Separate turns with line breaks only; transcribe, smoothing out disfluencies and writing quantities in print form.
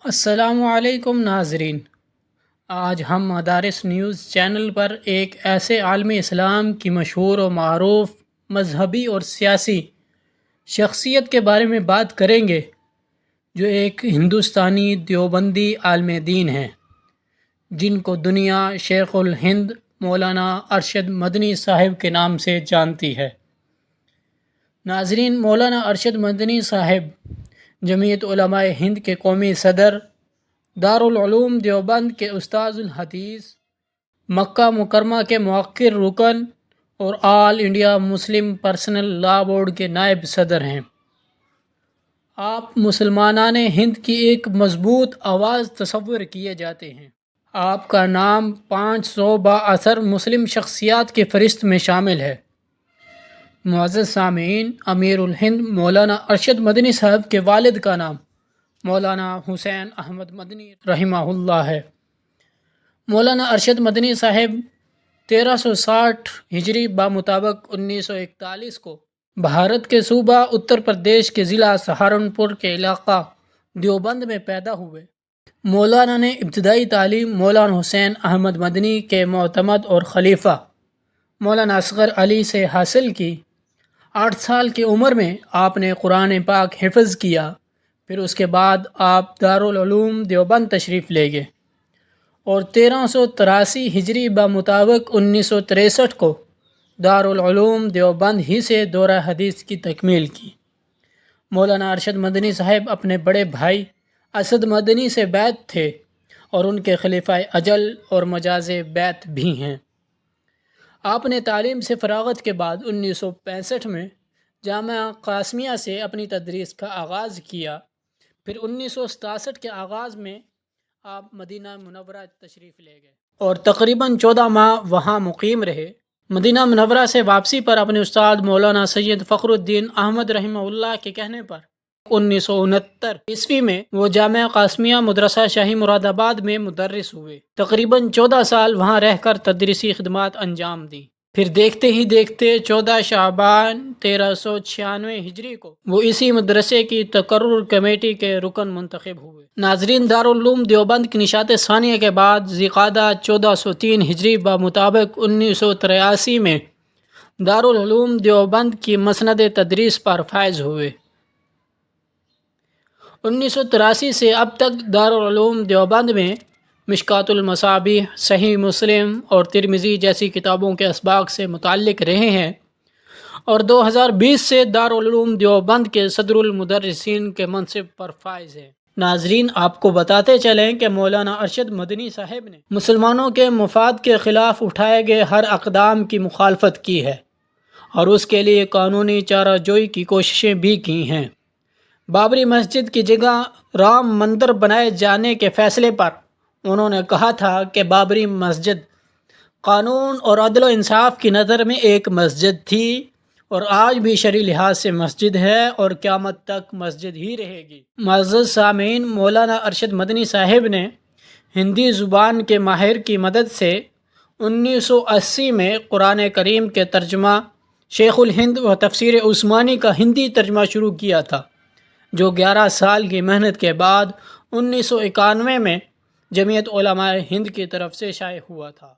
السلام علیکم ناظرین، آج ہم مدارس نیوز چینل پر ایک ایسے عالم اسلام کی مشہور و معروف مذہبی اور سیاسی شخصیت کے بارے میں بات کریں گے جو ایک ہندوستانی دیوبندی عالم دین ہیں جن کو دنیا شیخ الہند مولانا ارشد مدنی صاحب کے نام سے جانتی ہے۔ ناظرین، مولانا ارشد مدنی صاحب جمعیت علماء ہند کے قومی صدر، دارالعلوم دیوبند کے استاذ الحدیث، مکہ مکرمہ کے موقر رکن اور آل انڈیا مسلم پرسنل لا بورڈ کے نائب صدر ہیں۔ آپ مسلمانان ہند کی ایک مضبوط آواز تصور کیے جاتے ہیں۔ آپ کا نام 500 بااثر مسلم شخصیات کی فہرست میں شامل ہے۔ معزز سامعین، امیر الہند مولانا ارشد مدنی صاحب کے والد کا نام مولانا حسین احمد مدنی رحمہ اللہ ہے۔ مولانا ارشد مدنی صاحب 1360 ہجری بمطابق 1941 کو بھارت کے صوبہ اتر پردیش کے ضلع سہارنپور کے علاقہ دیوبند میں پیدا ہوئے۔ مولانا نے ابتدائی تعلیم مولانا حسین احمد مدنی کے معتمد اور خلیفہ مولانا اصغر علی سے حاصل کی۔ 8 سال کی عمر میں آپ نے قرآن پاک حفظ کیا، پھر اس کے بعد آپ دارالعلوم دیوبند تشریف لے گئے اور 1383 ہجری بمطابق 1963 کو دارالعلوم دیوبند ہی سے دورہ حدیث کی تکمیل کی۔ مولانا ارشد مدنی صاحب اپنے بڑے بھائی اسد مدنی سے بیعت تھے اور ان کے خلیفہ اجل اور مجاز بیعت بھی ہیں۔ آپ نے تعلیم سے فراغت کے بعد 1965 میں جامعہ قاسمیہ سے اپنی تدریس کا آغاز کیا، پھر 1967 کے آغاز میں آپ مدینہ منورہ تشریف لے گئے اور تقریباً 14 ماہ وہاں مقیم رہے۔ مدینہ منورہ سے واپسی پر اپنے استاد مولانا سید فخر الدین احمد رحمہ اللہ کے کہنے پر 1969 عیسوی میں وہ جامعہ قاسمیہ مدرسہ شاہی مراد آباد میں مدرس ہوئے۔ تقریباً 14 سال وہاں رہ کر تدریسی خدمات انجام دیں، پھر دیکھتے ہی دیکھتے 14 شعبان 1396 ہجری کو وہ اسی مدرسے کی تقرر کمیٹی کے رکن منتخب ہوئے۔ ناظرین، دارالعلوم دیوبند کی نشاط ثانیہ کے بعد ذوالقعدہ 1403 ہجری بمطابق 1983 میں دارالعلوم دیوبند کی مسند تدریس پر فائز ہوئے۔ 1983 سے اب تک دارالعلوم دیوبند میں مشکوٰۃ المصابیح، صحیح مسلم اور ترمذی جیسی کتابوں کے اسباق سے متعلق رہے ہیں اور 2020 سے دارالعلوم دیوبند کے صدر المدرسین کے منصب پر فائز ہیں۔ ناظرین، آپ کو بتاتے چلیں کہ مولانا ارشد مدنی صاحب نے مسلمانوں کے مفاد کے خلاف اٹھائے گئے ہر اقدام کی مخالفت کی ہے اور اس کے لیے قانونی چارہ جوئی کی کوششیں بھی کی ہیں۔ بابری مسجد کی جگہ رام مندر بنائے جانے کے فیصلے پر انہوں نے کہا تھا کہ بابری مسجد قانون اور عدل و انصاف کی نظر میں ایک مسجد تھی اور آج بھی شرعی لحاظ سے مسجد ہے اور قیامت تک مسجد ہی رہے گی۔ معزز سامعین، مولانا ارشد مدنی صاحب نے ہندی زبان کے ماہر کی مدد سے 1980 میں قرآن کریم کے ترجمہ شیخ الہند و تفسیر عثمانی کا ہندی ترجمہ شروع کیا تھا، جو 11 سال کی محنت کے بعد 1991 میں جمعیت علماء ہند کی طرف سے شائع ہوا تھا۔